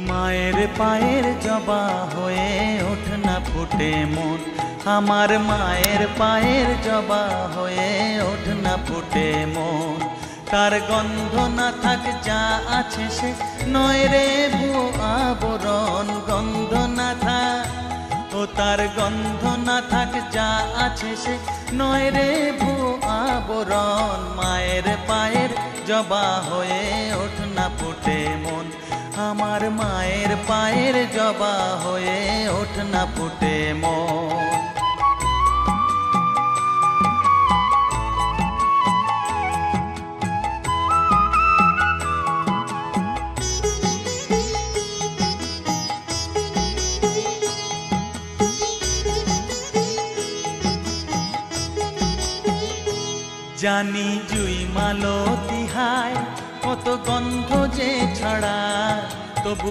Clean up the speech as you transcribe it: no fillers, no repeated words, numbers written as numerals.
মায়ের পায়ের জবা হয়ে ওঠ না ফুটে মন, আমার মায়ের পায়ের জবা হয়ে ওঠ না ফুটে মন। তার গন্ধ না থাক যা আছে সে নয় রে ভুয়ো আবরণ, গন্ধ না থাক ও তার গন্ধ না থাক যা আছে সে নয় রে ভুয়ো আবরণ। মায়ের পায়ের জবা হয়ে ওঠ না ফুটে মন, আমার মায়ের পায়ের জবা হয়ে ওঠ না ফুটে মন। জানি জুই মালতী হায় কত গন্ধ যে ছড়ায়, তবু